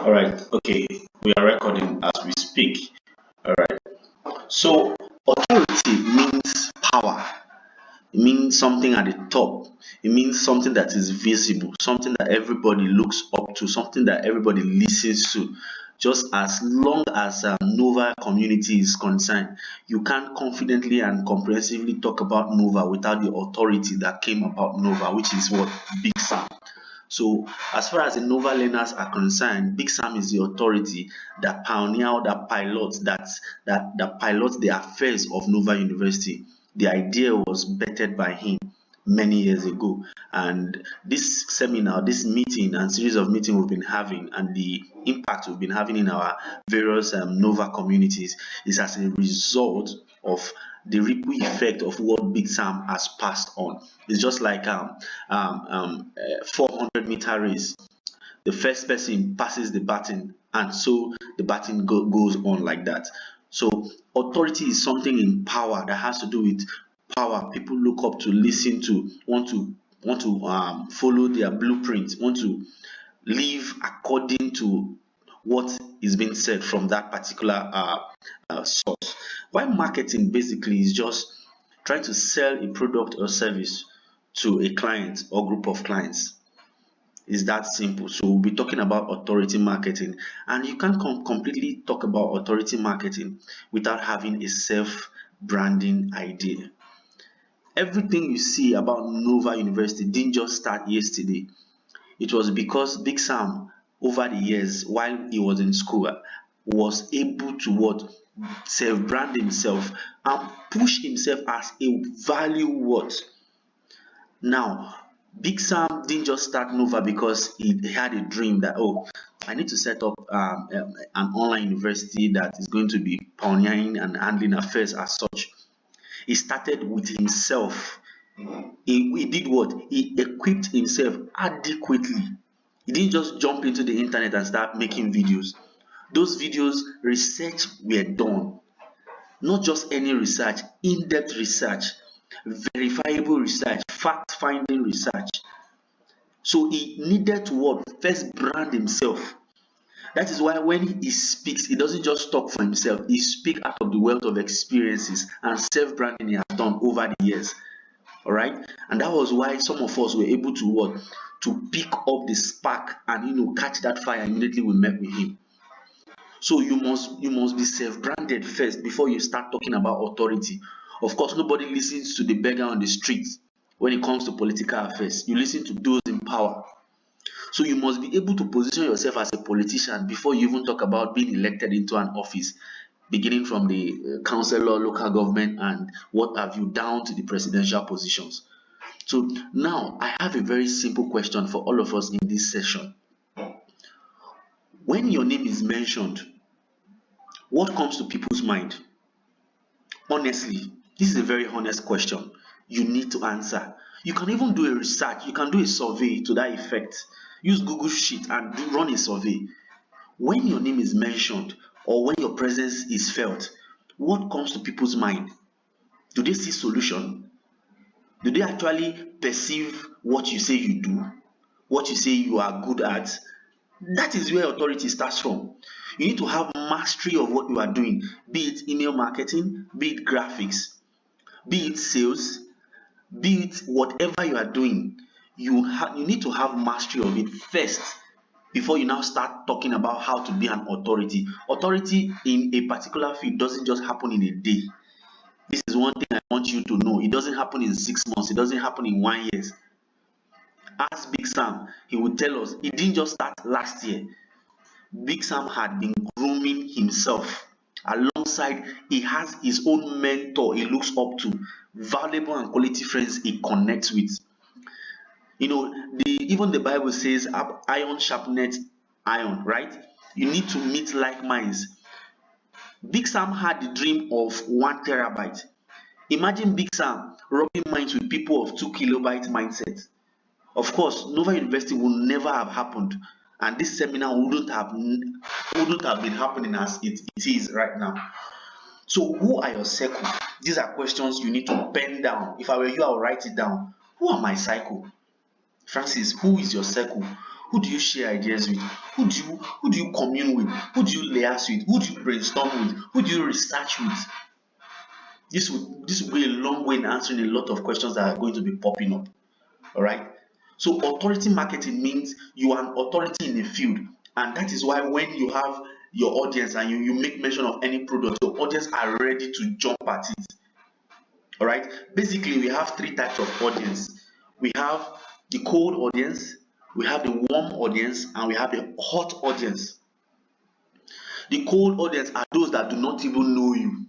All right. Okay. We are recording as we speak. All right. So, authority means power. It means something at the top. It means something that is visible, something that everybody looks up to, something that everybody listens to. Just as long as Nova community is concerned, you can't confidently and comprehensively talk about Nova without the authority that came about Nova, which is what Big Sam. So, as far as the Nova learners are concerned, Big Sam is the authority that pioneered, that pilots the affairs of Nova University. The idea was bettered by him many years ago, and this seminar, this meeting, and series of meetings we've been having, and the impact we've been having in our various Nova communities is as a result of the ripple effect of what Big Sam has passed on. It's just like 400-meter race. The first person passes the baton, and so the baton goes on like that. So authority is something in power that has to do with power. People look up to, listen to, want to follow their blueprint, want to live according to what is being said from that particular source. Why marketing basically is just trying to sell a product or service to a client or group of clients. Is that simple. So we'll be talking about authority marketing, and you can't completely talk about authority marketing without having a self-branding idea. Everything you see about Nova University didn't just start yesterday. It was because Big Sam, over the years, while he was in school, was able to what self-brand himself and push himself as a value what. Now, Big Sam didn't just start Nova because he had a dream that, oh, I need to set up an online university that is going to be pioneering and handling affairs as such. He started with himself. He did what? He equipped himself adequately. He didn't just jump into the internet and start making videos. Those videos, research were done. Not just any research, in-depth research, verifiable research, fact-finding research. So he needed to what? First brand himself. That is why when he speaks, he doesn't just talk for himself. He speaks out of the wealth of experiences and self-branding he has done over the years. All right, and that was why some of us were able to what? To pick up the spark and catch that fire immediately we met with him. So you must be self-branded first before you start talking about authority. Of course, nobody listens to the beggar on the street when it comes to political affairs. You listen to those in power. So you must be able to position yourself as a politician before you even talk about being elected into an office, beginning from the councillor, local government, and what have you, down to the presidential positions. So now I have a very simple question for all of us in this session. When your name is mentioned, what comes to people's mind? Honestly, this is a very honest question. You need to answer. You can even do a research. You can do a survey to that effect. Use Google Sheet and run a survey. When your name is mentioned or when your presence is felt, what comes to people's mind? Do they see solution? Do they actually perceive what you say you do, what you say you are good at? That is where authority starts from. You need to have mastery of what you are doing, be it email marketing, be it graphics, be it sales, be it whatever you are doing. You need to have mastery of it first before you now start talking about how to be an authority. Authority in a particular field doesn't just happen in a day. This is one thing I want you to know. It doesn't happen in 6 months. It doesn't happen in 1 year. Ask Big Sam. He will tell us it didn't just start last year. Big Sam had been grooming himself. Alongside, he has his own mentor he looks up to, valuable and quality friends he connects with. Even the Bible says iron sharpeneth iron, right? You need to meet like minds. Big Sam had the dream of 1 terabyte. Imagine Big Sam rubbing minds with people of 2 kilobyte mindset. Of course, Nova University will never have happened, and this seminar wouldn't have been happening as it is right now. So, who are your circle? These are questions you need to pen down. If I were you, I would write it down. Who are my circle? Francis, who is your circle? Who do you share ideas with? Who do you commune with? Who do you liaise with? Who do you brainstorm with? Who do you research with? This will go a long way in answering a lot of questions that are going to be popping up. All right. So authority marketing means you are an authority in a field, and that is why when you have your audience and you make mention of any product, your audience are ready to jump at it. All right. Basically, we have three types of audience. We have the cold audience, we have the warm audience, and we have the hot audience. The cold audience are those that do not even know you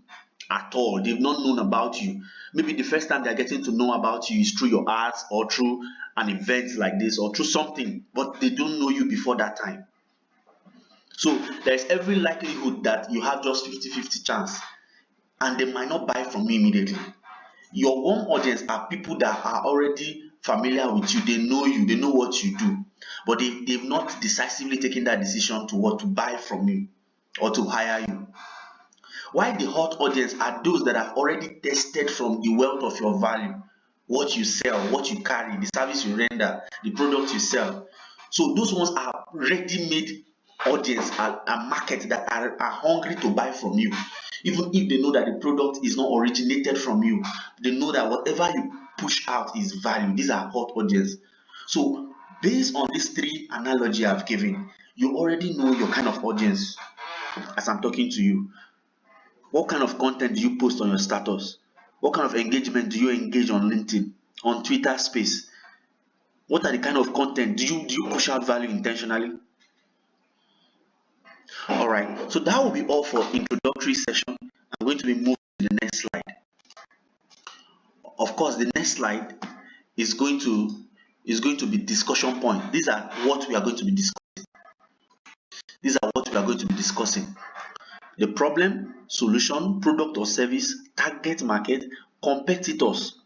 at all. They've not known about you. Maybe the first time they're getting to know about you is through your ads or through an event like this or through something, but they don't know you before that time. So there's every likelihood that you have just 50-50 chance and they might not buy from you immediately. Your warm audience are people that are already familiar with you, they know you, they know what you do, but they've not decisively taken that decision to what to buy from you or to hire you. While the hot audience are those that have already tested from the wealth of your value, what you sell, what you carry, the service you render, the product you sell. So those ones are ready-made audience, a market that are hungry to buy from you. Even if they know that the product is not originated from you, they know that whatever you push out is value. These are hot audience. So based on these three analogy I've given, you already know your kind of audience as I'm talking to you. What kind of content do you post on your status? What kind of engagement do you engage on LinkedIn, on Twitter Space? What are the kind of content do you push out value intentionally? All right. So that will be all for introductory session. I'm going to be moving to the next slide. Of course, the next slide is going to be discussion point. These are what we are going to be discussing. These are what we are going to be discussing. The problem, solution, product or service, target market, competitors,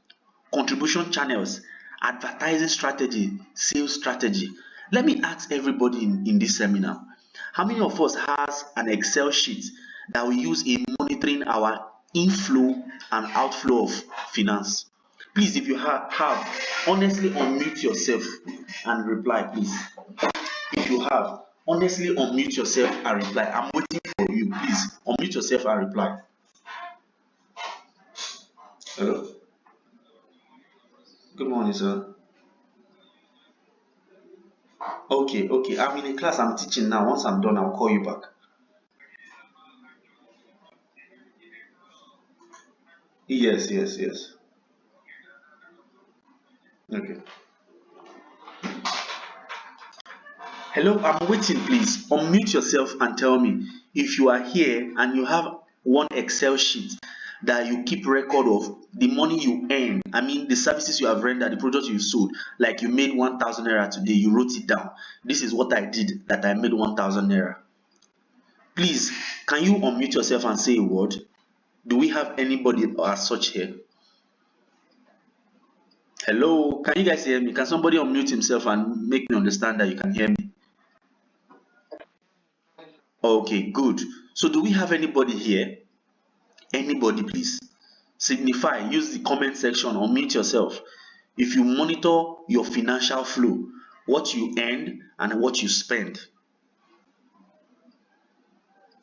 contribution channels, advertising strategy, sales strategy. Let me ask everybody in this seminar, how many of us has an Excel sheet that we use in monitoring our inflow and outflow of finance? Please, if you have, honestly unmute yourself and reply, please. If you have, honestly unmute yourself and reply. I'm waiting for you. Please unmute yourself and reply. Hello? Good morning, sir. Okay. I'm in a class. I'm teaching now. Once I'm done, I'll call you back. Yes. Okay. Hello, I'm waiting. Please unmute yourself and tell me if you are here and you have one Excel sheet that you keep record of the money you earn. I mean, the services you have rendered, the products you've sold. Like you made 1,000 naira today, you wrote it down. This is what I did that I made 1,000 naira. Please, can you unmute yourself and say a word? Do we have anybody as such here? Hello, can you guys hear me? Can somebody unmute himself and make me understand that you can hear me? Okay, good. So do we have anybody here? Anybody, please? Signify, use the comment section or mute yourself. If you monitor your financial flow, what you earn and what you spend.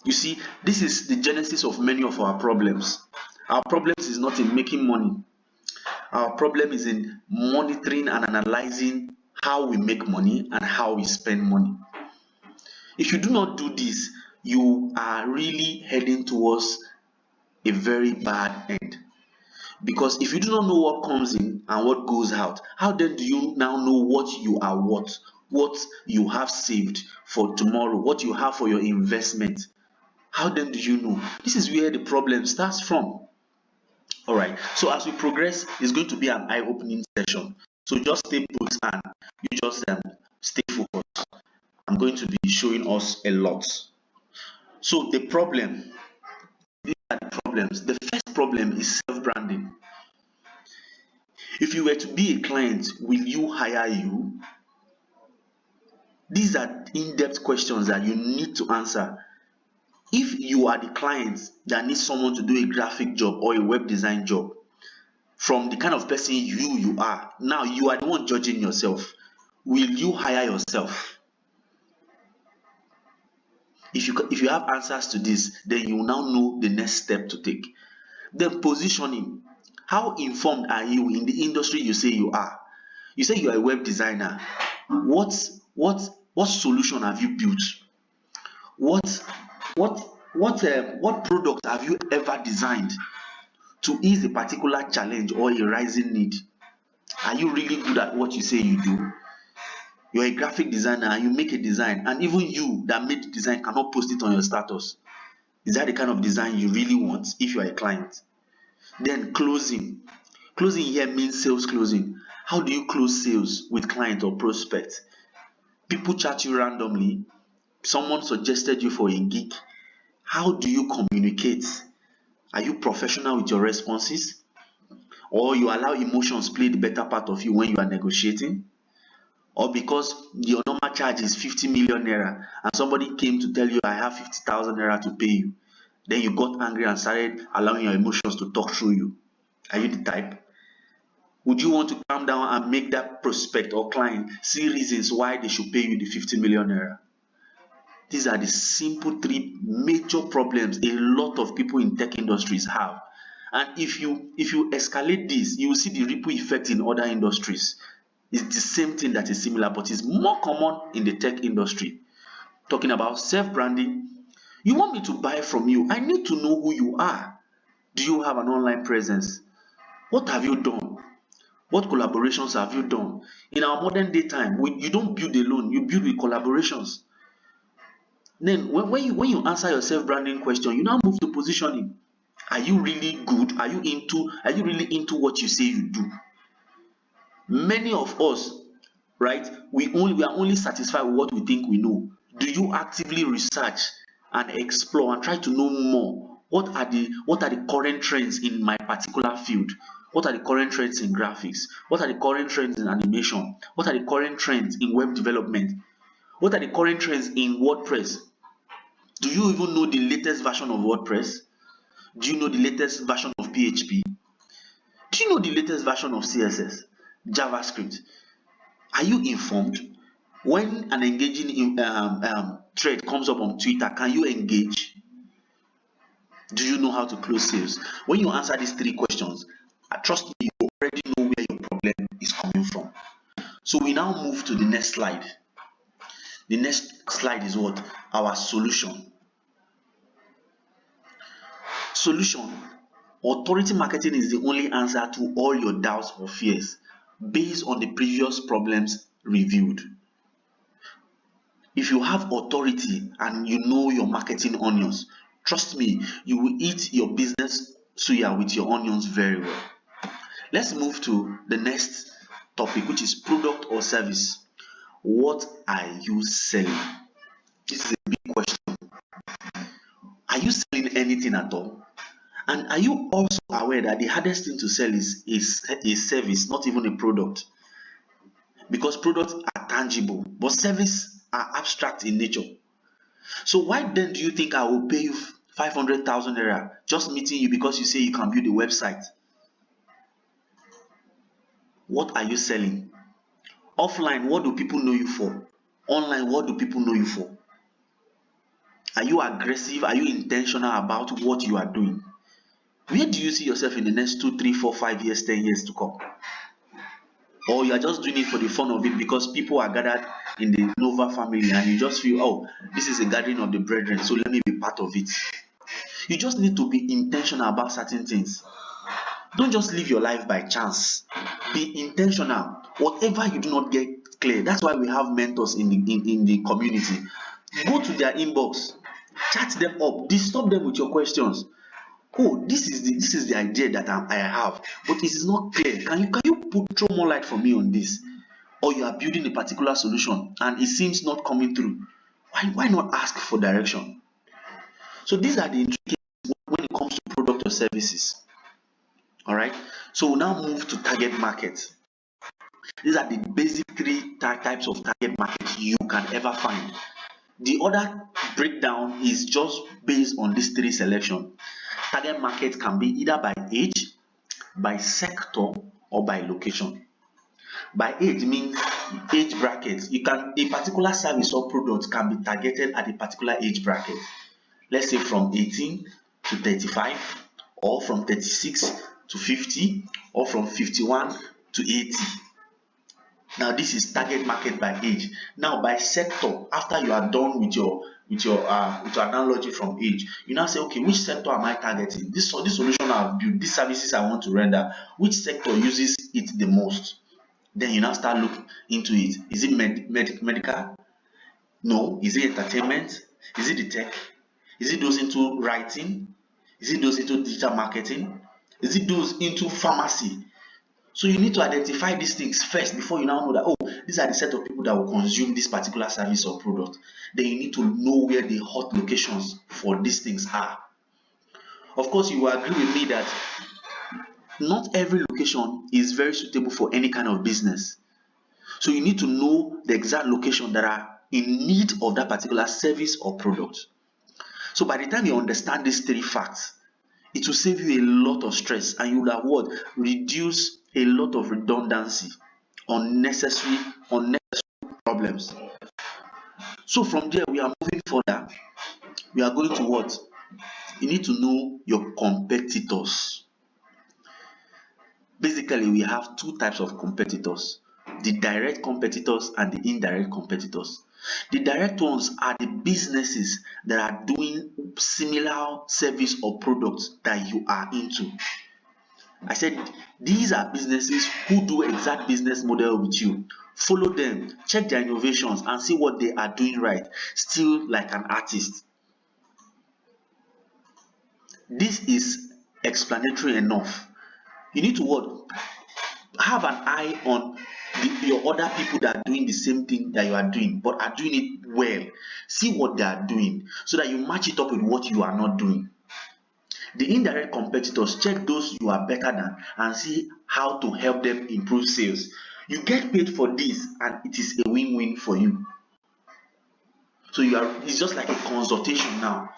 You see, this is the genesis of many of our problems. Our problems is not in making money. Our problem is in monitoring and analyzing how we make money and how we spend money. If you do not do this, you are really heading towards a very bad end. Because if you do not know what comes in and what goes out, how then do you now know what you are worth, what you have saved for tomorrow, what you have for your investment? How then do you know? This is where the problem starts from. All right. So as we progress, it's going to be an eye-opening session. So just stay put and you just stay focused. I'm going to be showing us a lot. So the problem, these are the problems. The first problem is self-branding. If you were to be a client, will you hire you? These are in-depth questions that you need to answer. If you are the client that needs someone to do a graphic job or a web design job, from the kind of person you are, now you are the one judging yourself. Will you hire yourself? If you have answers to this, then you will now know the next step to take. Then positioning. How informed are you in the industry you say you are? You say you are a web designer. What what solution have you built? What what what product have you ever designed to ease a particular challenge or a rising need? Are you really good at what you say you do? You're a graphic designer and you make a design, and even you that made the design cannot post it on your status. Is that the kind of design you really want if you are a client? Then closing. Closing here means sales closing. How do you close sales with client or prospect? People chat you randomly. Someone suggested you for a gig. How do you communicate? Are you professional with your responses? Or you allow emotions play the better part of you when you are negotiating? Or because your normal charge is 50 million naira and somebody came to tell you I have 50,000 naira to pay you, then you got angry and started allowing your emotions to talk through you? Are you the type? Would you want to calm down and make that prospect or client see reasons why they should pay you the 50 million naira? These are the simple three major problems a lot of people in tech industries have. And if you escalate this, you will see the ripple effect in other industries. It's the same thing that is similar, but it's more common in the tech industry. Talking about self-branding, you want me to buy from you, I need to know who you are. Do you have an online presence? What have you done? What collaborations have you done? In our modern day time, you don't build alone, you build with collaborations. Then when you answer your self-branding question, you now move to positioning. Are you really good? Are you really into what you say you do? Many of us, right, we are only satisfied with what we think we know. Do you actively research and explore and try to know more? What are the current trends in my particular field? What are the current trends in graphics? What are the current trends in animation? What are the current trends in web development? What are the current trends in WordPress? Do you even know the latest version of WordPress? Do you know the latest version of PHP? Do you know the latest version of CSS, JavaScript? Are you informed? When an engaging thread comes up on Twitter, can you engage? Do you know how to close sales? When you answer these three questions, trust me, you already know where your problem is coming from. So we now move to the next slide. The next slide is what? Our solution. Solution. Authority marketing is the only answer to all your doubts or fears based on the previous problems reviewed. If you have authority and you know your marketing onions, trust me, you will eat your business suya with your onions very well. Let's move to the next topic, which is product or service. What are you selling? This is a big question. Are you selling anything at all? And are you also aware that the hardest thing to sell is a service, not even a product? Because products are tangible, but service are abstract in nature. So why then do you think I will pay you 500,000 naira just meeting you because you say you can build a website? What are you selling? Offline, what do people know you for? Online, what do people know you for? Are you aggressive? Are you intentional about what you are doing? Where do you see yourself in the next 2, 3, 4, 5 years, 10 years to come? Or you are just doing it for the fun of it because people are gathered in the Nova family and you just feel, oh, this is a gathering of the brethren, so let me be part of it. You just need to be intentional about certain things. Don't just live your life by chance. Be intentional. Whatever you do not get clear, that's why we have mentors in the community. Go to their inbox, chat them up, disturb them with your questions. Oh, this is the idea that I have, but it is not clear. Can you throw more light for me on this? Or you are building a particular solution and it seems not coming through. Why not ask for direction? So these are the intricacies when it comes to product or services. All right. So we'll now move to target market. These are the basic three types of target market you can ever find. The other breakdown is just based on these three selection. Target market can be either by age, by sector, or by location. By age means age brackets. A particular service or product can be targeted at a particular age bracket. Let's say from 18 to 35, or from 36 to 50, or from 51 to 80. Now this is target market by age. Now by sector, after you are done with your analogy from age, you now say, okay, which sector am I targeting? This solution I've built, these services I want to render, which sector uses it the most? Then you now start looking into it. Is it medical? No. Is it entertainment? Is it the tech? Is it those into writing? Is it those into digital marketing? Is it those into pharmacy? So you need to identify these things first before you now know that, oh, these are the set of people that will consume this particular service or product. Then you need to know where the hot locations for these things are. Of course, you will agree with me that not every location is very suitable for any kind of business. So you need to know the exact location that are in need of that particular service or product. So by the time you understand these three facts, it will save you a lot of stress, and you will have what? Reduce a lot of redundancy, unnecessary problems. So from there, we are moving further. We are going to what? You need to know your competitors. Basically, we have two types of competitors: the direct competitors and the indirect competitors. The direct ones are the businesses that are doing similar service or products that you are into. I said these are businesses who do exact business model with you. Follow them, check their innovations, and see what they are doing right. Still like an artist. This is explanatory enough. You need to what? Have an eye on your other people that are doing the same thing that you are doing, but are doing it well. See what they are doing so that you match it up with what you are not doing. The indirect competitors, check those you are better than and see how to help them improve sales. You get paid for this, and it is a win-win for you. So it's just like a consultation now.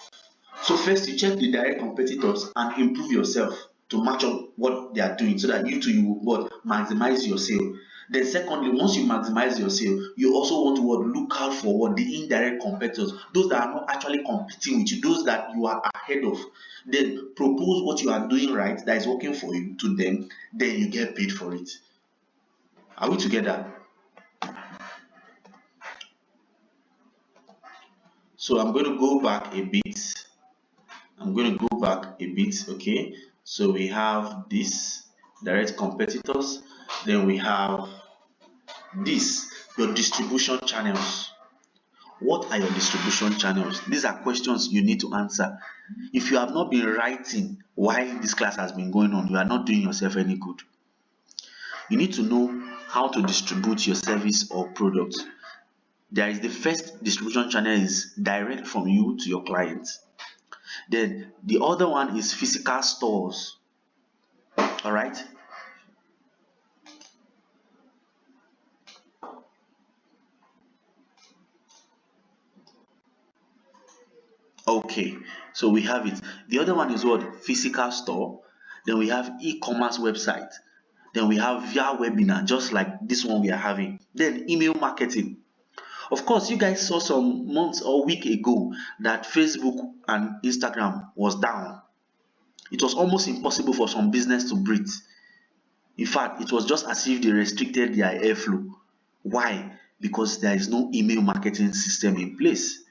So first you check the direct competitors and improve yourself to match up what they are doing so that you too you will maximize your sale. Then secondly, once you maximize your sale, you also want to look out for the indirect competitors, those that are not actually competing with you, those that you are ahead of. Then propose what you are doing right that is working for you to them, then you get paid for it. Are we together? So I'm going to go back a bit. Okay. So we have this direct competitors, then we have this, your distribution channels. What are your distribution channels? These are questions you need to answer. If you have not been writing while this class has been going on, you are not doing yourself any good. You need to know how to distribute your service or product. There is the first distribution channel is direct from you to your clients. Then the other one is physical stores. All right. Okay, so we have it. The other one is what? Physical store. Then we have e-commerce website. Then we have via webinar, just like this one we are having. Then email marketing. Of course, you guys saw some months or week ago that Facebook and Instagram was down. It was almost impossible for some business to breathe. In fact, it was just as if they restricted their airflow. Why? Because there is no email marketing system in place.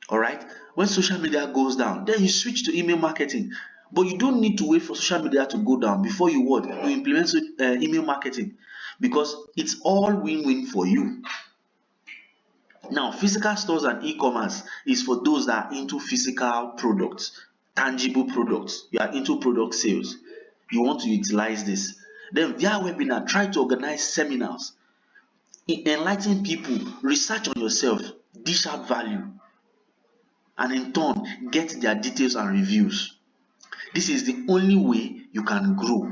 All right. When social media goes down, then you switch to email marketing. But you don't need to wait for social media to go down before you implement email marketing, because it's all win-win for you. Now, physical stores and e-commerce is for those that are into physical products, tangible products. You are into product sales. You want to utilize this. Then via webinar, try to organize seminars, enlighten people, research on yourself, dish out value, and in turn get their details and reviews. This is the only way you can grow.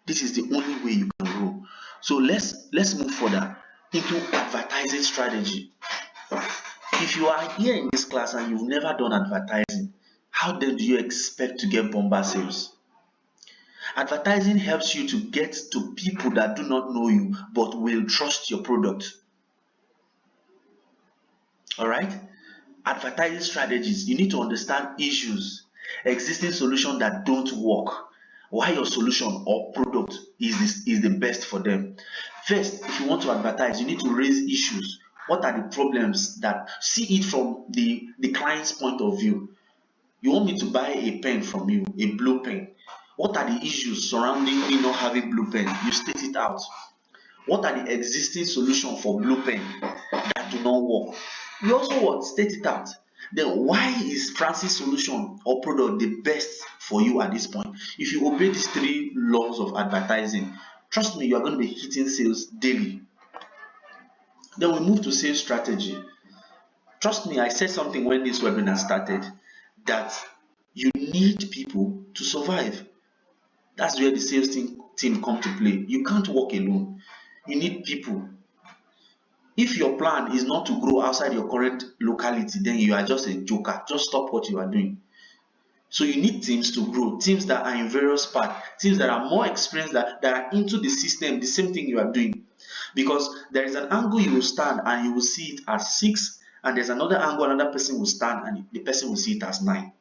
This is the only way you can grow. So let's move further into advertising strategy. If you are here in this class and you've never done advertising, how then do you expect to get bomber sales? Advertising helps you to get to people that do not know you but will trust your product. All right? Advertising strategies, you need to understand issues, existing solutions that don't work, why your solution or product is the best for them. First, if you want to advertise, you need to raise issues. What are the problems? That see it from the client's point of view. You want me to buy a pen from you, a blue pen. What are the issues surrounding me not having blue pen? You state it out. What are the existing solutions for blue pen that do not work? You also what? State it out. Then why is Francis solution or product the best for you at this point? If you obey these three laws of advertising, trust me, you are going to be hitting sales daily. Then we move to sales strategy. Trust me, I said something when this webinar started that you need people to survive. That's where the sales team come to play. You can't work alone. You need people. If your plan is not to grow outside your current locality, then you are just a joker. Just stop what you are doing. So you need teams to grow, teams that are in various parts, teams that are more experienced, that are into the system, the same thing you are doing. Because there is an angle you will stand and you will see it as 6, and there's another angle another person will stand and the person will see it as 9.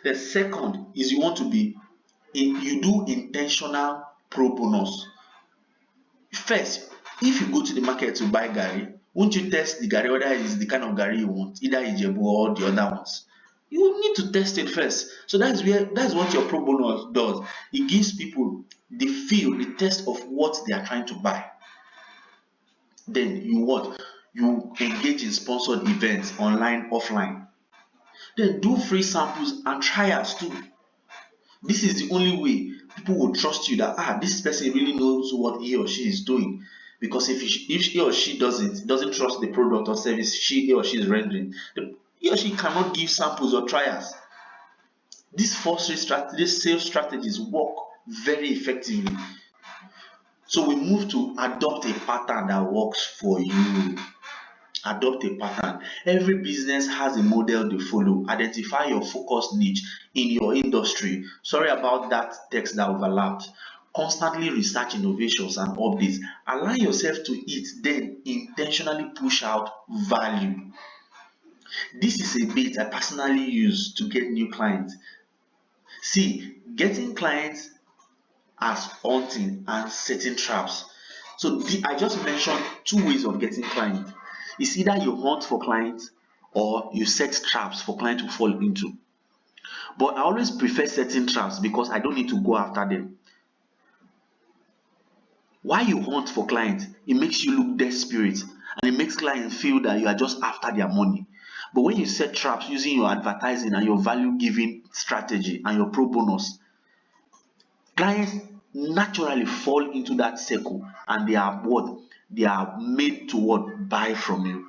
The second is you want to be, you do intentional pro bonus. First, if you go to the market to buy garri, won't you test the garri whether it's the kind of garri you want, either Ijebu or the other ones? You will need to test it first. So that's what your pro bono does. It gives people the feel, the taste of what they are trying to buy. Then you what? You engage in sponsored events, online, offline. Then do free samples and trials too. This is the only way people will trust you, that this person really knows what he or she is doing. Because if he or she doesn't trust the product or service he or she is rendering, he or she cannot give samples or trials. These sales strategies work very effectively. So we move to adopt a pattern that works for you. Adopt a pattern. Every business has a model to follow. Identify your focus niche in your industry. Sorry about that text that overlapped. Constantly research innovations and updates. Allow yourself to it, then intentionally push out value. This is a bait I personally use to get new clients. See, getting clients as hunting and setting traps. So I just mentioned 2 ways of getting clients. It's either you hunt for clients or you set traps for clients to fall into. But I always prefer setting traps because I don't need to go after them. Why you hunt for clients, it makes you look desperate and it makes clients feel that you are just after their money. But when you set traps using your advertising and your value giving strategy and your pro bonus, clients naturally fall into that circle and they are what? They are made to what? Buy from you.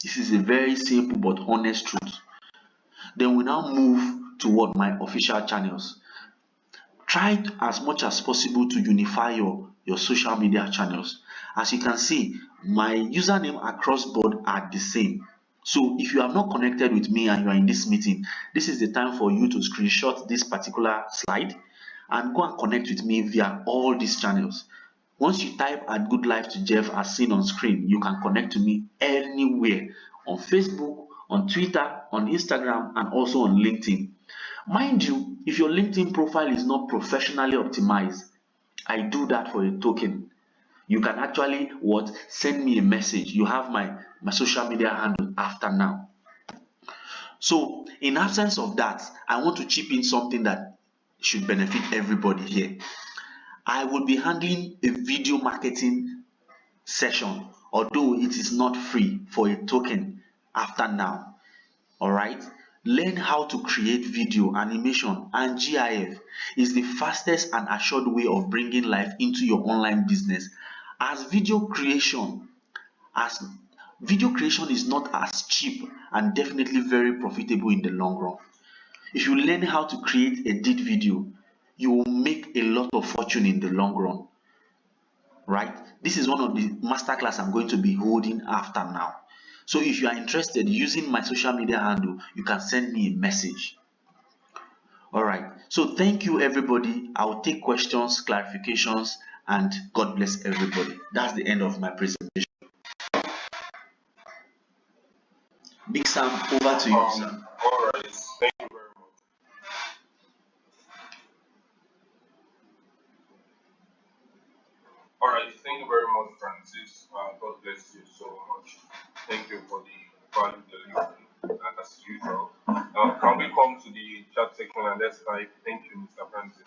This is a very simple but honest truth. Then we now move to what? My official channels. Try as much as possible to unify your social media channels. As you can see, my username across board are the same. So if you are not connected with me and you are in this meeting, this is the time for you to screenshot this particular slide and go and connect with me via all these channels. Once you type "at good life to Jeff" as seen on screen, you can connect to me anywhere, on Facebook, on Twitter, on Instagram, and also on LinkedIn. Mind you, if your LinkedIn profile is not professionally optimized, I do that for a token. You can actually what? Send me a message. You have my social media handle after now. So in absence of that, I want to chip in something that should benefit everybody here. I will be handling a video marketing session, although it is not free, for a token after now. All right. Learn how to create video, animation, and GIF is the fastest and assured way of bringing life into your online business. As video creation is not as cheap and definitely very profitable in the long run. If you learn how to create, edit video, you will make a lot of fortune in the long run. Right? This is one of the masterclass I'm going to be holding after now. So if you are interested using my social media handle, you can send me a message. All right. So thank you, everybody. I'll take questions, clarifications, and God bless everybody. That's the end of my presentation. Big Sam, over to you, Sam. All right. Thank you very much. All right. Thank you very much, Francis. God bless you so much. Thank you for the value delivery, as usual. Can we come to the chat section and let's type thank you, Mr. Francis.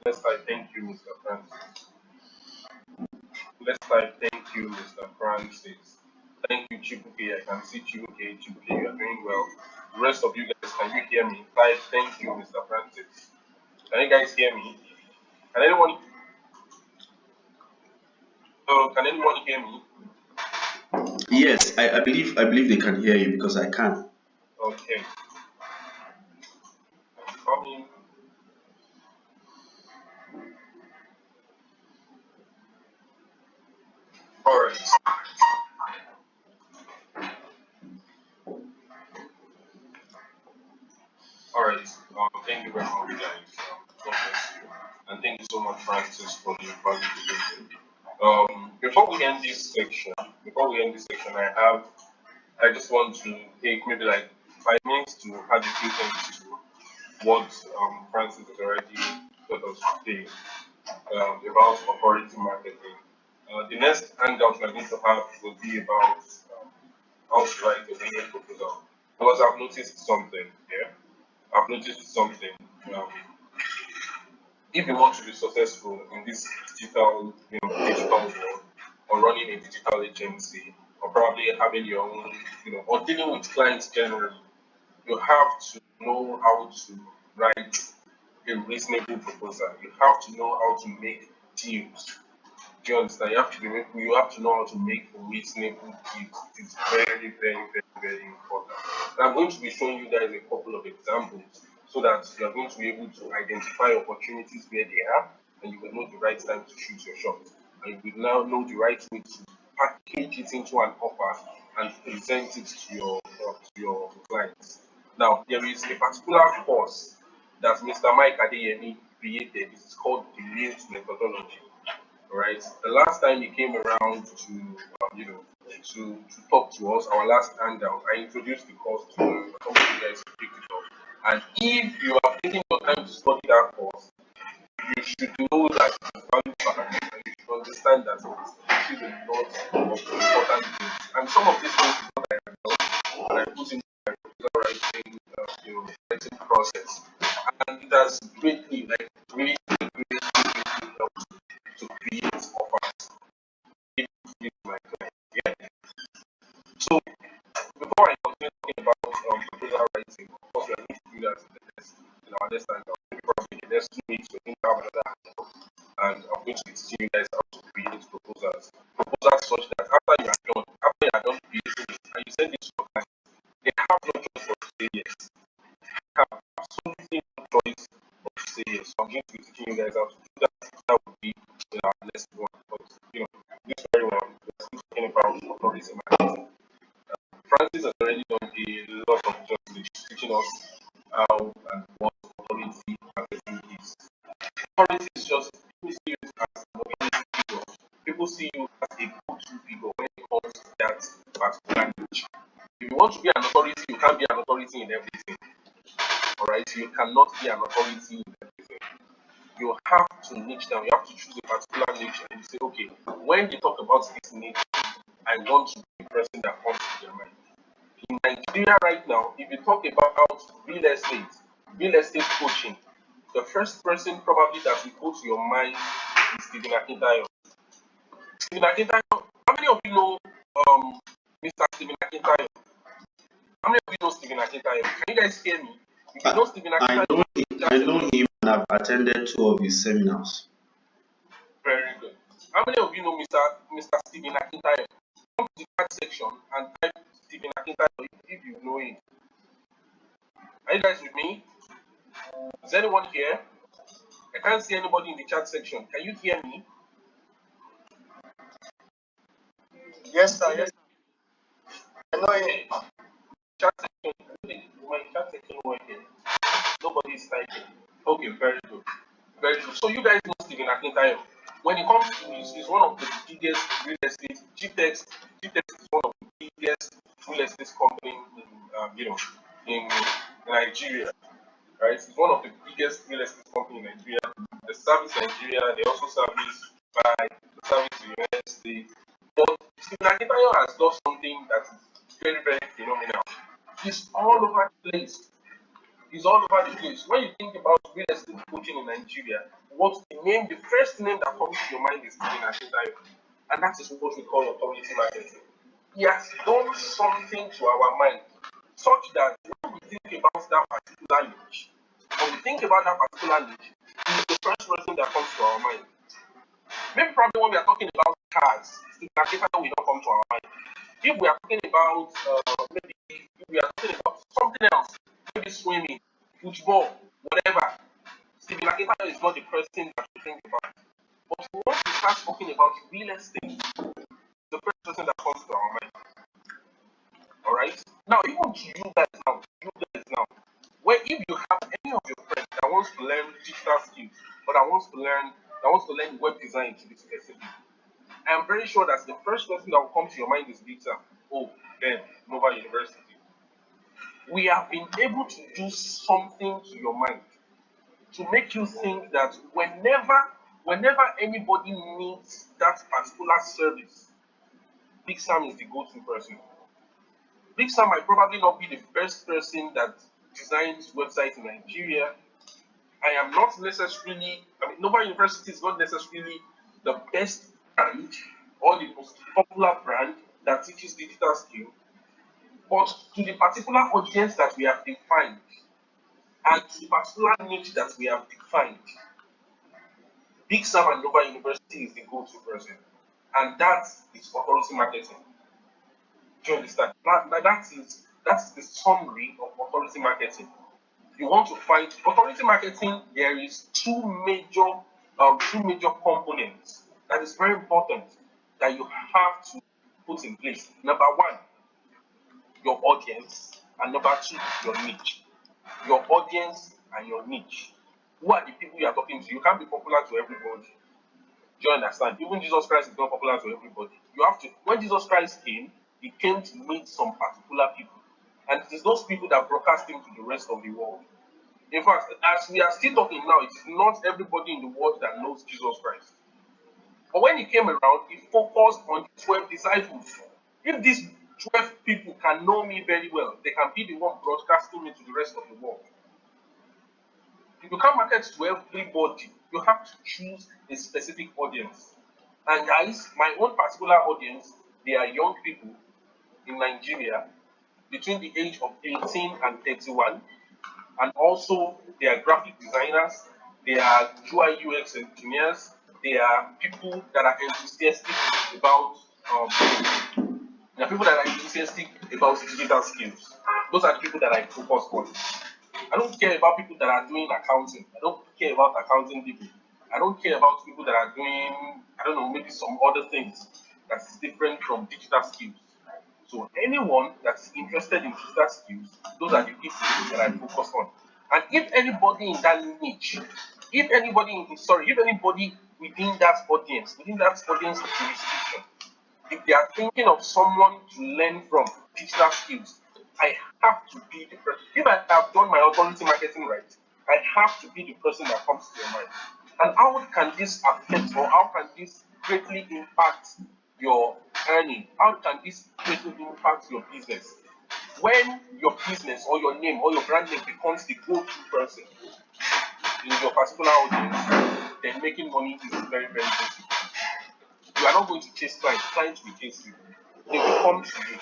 Let's type thank you, Mr. Francis. Let's type thank you, Mr. Francis. Thank you, Chibuke. I can see Chibuke. Chibuke, you are doing well. The rest of you guys, can you hear me? Type thank you, Mr. Francis. Can you guys hear me? Can anyone? Can anyone hear me? Yes, I believe they can hear you because I can. Okay. Coming. All right. All right. Thank you very much, guys. God bless you. And thank you so much, Francis, for the value delivery. Before we end this section, I just want to take maybe like 5 minutes to add a few things to what Francis has already taught us today about authority marketing. The next handout we're going to have will be about how to write a winning proposal. Because I've noticed something here. I've noticed something. Um, if you want to be successful in this digital world, or running a digital agency, or probably having your own, or dealing with clients generally, you have to know how to write a reasonable proposal. You have to know how to make deals. Do you understand? You have to know how to make reasonable deals. It is very, very, very, very important. And I'm going to be showing you guys a couple of examples so that you are going to be able to identify opportunities where they are, and you will know the right time to shoot your shot. And you will now know the right way to package it into an offer and present it to your clients. Now, there is a particular course that Mr. Mike Adeyemi created. It is called the Reels methodology. All right. The last time he came around to talk to us, our last handout, I introduced the course to him. Some of you guys picked it up. And if you are taking your time to study that course, you should know that it is value packaging, and you should understand that it is a lot of important things. And some of these things is what I have done, and I put in my proposal writing process. And it has really, greatly helped to create offers to my clients. Yeah. So before I continue talking about proposal writing, of course we are going to do that in our next time. Maybe probably in the next 2 weeks we're going to have another handout, and I'm going to be teaching you guys how to create proposals. Proposals such that after you are done creating it and you send it to your client, they have no choice but to say yes. They have absolutely no choice but to say yes. So I'm going to be teaching you guys how to do that. That would be in our next one. But this very well, we're still talking about authority marketing. Francis has already done a lot of justice teaching us how and what authority marketing is. Authority is just people see you as an authority figure. People see you as a go-to figure when it comes to that particular niche. If you want to be an authority, you can't be an authority in everything. Alright, you cannot be an authority in everything. You have to niche down. You have to choose a particular niche, and you say, okay, when they talk about this niche, I want to be the person that comes to their mind. In Nigeria right now, if you talk about real estate coaching, the first person probably that will go to your mind is Stephen Akintayo. Stephen Akintayo, how many of you know Mr. Stephen Akintayo? How many of you know Stephen Akintayo? Can you guys hear me? If you know Stephen Akintayo, I know him and I've attended 2 of his seminars. Very good. How many of you know Mr. Stephen Akintayo? Come to the chat section and type Stephen Akintayo if you know it. Are you guys with me? Is anyone here? I can't see anybody in the chat section. Can you hear me? Yes, sir. Yes. I know him. Okay. Chat section. My chat section over here. Nobody is typing. Okay, very good. Very good. So you guys know Stephen Akintayo. When it comes to he's one of the biggest real estate GTEX is one of the biggest real estate company in in Nigeria. Right? It's one of the biggest real estate company in Nigeria. They service Nigeria, they also service Dubai, they service the United States. But Stephen Akintayo has done something that is very, very phenomenal. He's all over the place. He's all over the place. When you think about real estate coaching in Nigeria, the first name that comes to your mind is Stephen Akintayo. And that is what we call authority marketing. He has done something to our mind such that when we think about that particular niche, when we think about that particular niche, he is the first person that comes to our mind. Maybe probably when we are talking about cars, Stephen Akintayo will not come to our mind. If we are talking about maybe if we are talking about something else, maybe swimming, football, whatever, Stephen Akintayo is not the person that we think about. But once we start talking about real estate, the first person that comes to our mind. All right. Now, even to you guys now, where if you have any of your friends that wants to learn digital skills or that wants to learn web design to be specific, I am very sure that the first person that will come to your mind is Big Sam. Oh, then Nova University. We have been able to do something to your mind to make you think that whenever anybody needs that particular service, Big Sam is the go-to person. Big Sam might probably not be the best person that designs websites in Nigeria. Nova University is not necessarily the best brand or the most popular brand that teaches digital skill, but to the particular audience that we have defined and to the particular niche that we have defined, Big Sam and Nova University is the go-to person, and that is authority marketing. Do you understand? That is the summary of authority marketing. You want to find authority marketing, there is two major components that is very important that you have to put in place. Number one, your audience, and number two, your niche. Your audience and your niche. Who are the people you are talking to? You can't be popular to everybody. Do you understand? Even Jesus Christ is not popular to everybody. You have to. When Jesus Christ came, he came to meet some particular people, and it is those people that broadcast him to the rest of the world. In fact, as we are still talking now, it is not everybody in the world that knows Jesus Christ. But when he came around, he focused on the 12 disciples. If these 12 people can know me very well, they can be the one broadcasting me to the rest of the world. If you can't market to everybody, you have to choose a specific audience. And guys, my own particular audience, they are young people in Nigeria between the age of 18 and 31. And also, they are graphic designers, they are UI UX engineers, they are people that are enthusiastic about digital skills. Those are the people that I focus on. I don't care about people that are doing accounting. I don't care about accounting people. I don't care about people that are doing, I don't know, maybe some other things that's different from digital skills. So anyone that's interested in digital skills, those are the people that I focus on. And if anybody in that niche, if anybody within that audience jurisdiction, if they are thinking of someone to learn from digital skills, I have to be the person. If I have done my authority marketing right, I have to be the person that comes to your mind. And how can this affect or how can this greatly impact your earning? How can this greatly impact your business? When your business or your name or your brand name becomes the go-to person in your particular audience, then making money is very, very easy. You are not going to chase clients. Clients will chase you. They will come to you.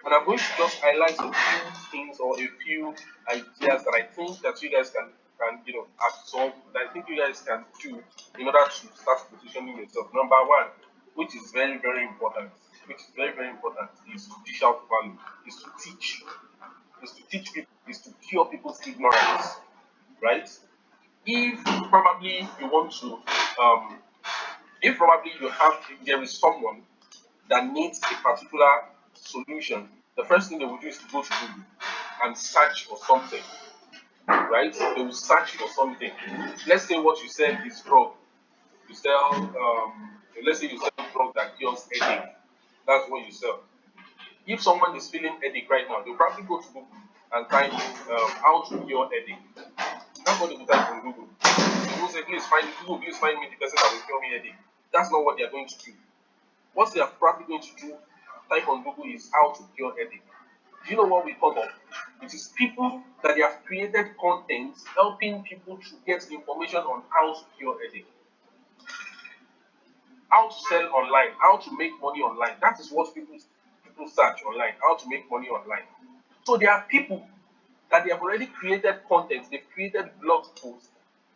And I'm going to just highlight a few things or a few ideas that I think that you guys can absorb, that I think you guys can do in order to start positioning yourself. Number one, which is very, very important, is to dish out value, is to teach. Is to teach people, is to cure people's ignorance, right? If probably you want to, if probably there is someone that needs a particular solution, the first thing they will do is to go to Google and search for something. right? They will search for something. Let's say what you said is drug. You sell, let's say you sell drug that cures headache. That's what you sell. If someone is feeling headache right now, they'll probably go to Google and type how to cure headache. That's what they will type on Google. They will say, please find me the person that will cure me headache. That's not what they are going to do. What they are probably going to do, type on Google, is how to cure headache. Do you know what we call them? It is people that they have created content helping people to get information on how to cure headache, how to sell online, how to make money online. That is what people search online, how to make money online. So there are people that they have already created content, they've created blog posts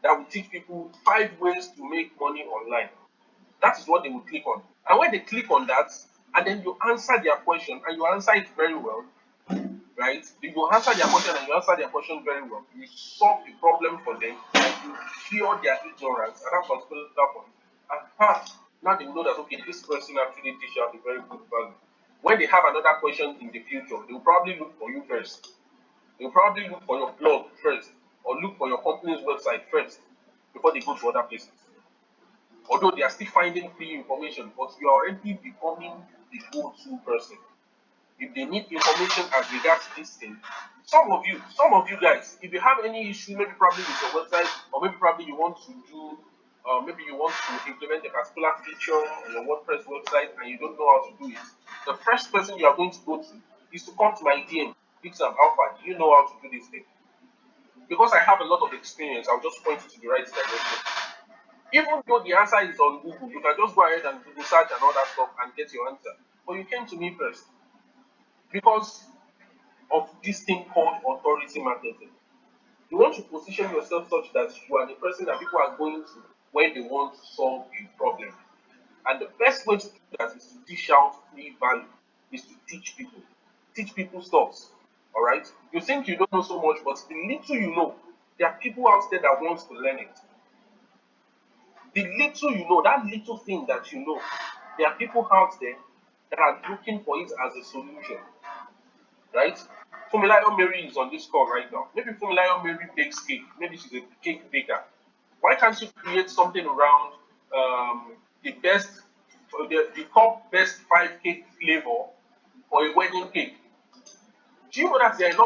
that will teach people 5 ways to make money online. That is what they will click on. And when they click on that, and then you answer their question, and you answer it very well, right? You answer their question and you answer their question very well. You solve the problem for them, and you cure their ignorance at that particular point. And now they know that, okay, this person actually teach out a very good value. When they have another question in the future, they will probably look for you first. They will probably look for your blog first, or look for your company's website first before they go to other places. Although they are still finding free information, but you are already becoming the go-to person. If they need information as regards this thing, some of you guys, if you have any issue, maybe probably with your website, or maybe probably you want to do, maybe you want to implement a particular feature on your WordPress website and you don't know how to do it, the first person you are going to go to is to come to my DM. Pixam Alpha, do you know how to do this thing? Because I have a lot of experience, I'll just point you to the right direction. Even though the answer is on Google, you can just go ahead and Google search and all that stuff and get your answer. But you came to me first because of this thing called authority marketing. You want to position yourself such that you are the person that people are going to when they want to solve a problem. And the best way to do that is to dish out free value, is to teach people stuff. All right? You think you don't know so much, but the little you know, there are people out there that want to learn it. The little you know, that little thing that you know, there are people out there that are looking for it as a solution, right? Fumilayo Mary is on this call right now. Maybe Fumilayo Mary bakes cake. Maybe she's a cake baker. Why can't you create something around the best, the top best 5 cake flavor for a wedding cake? Do you know that there are a lot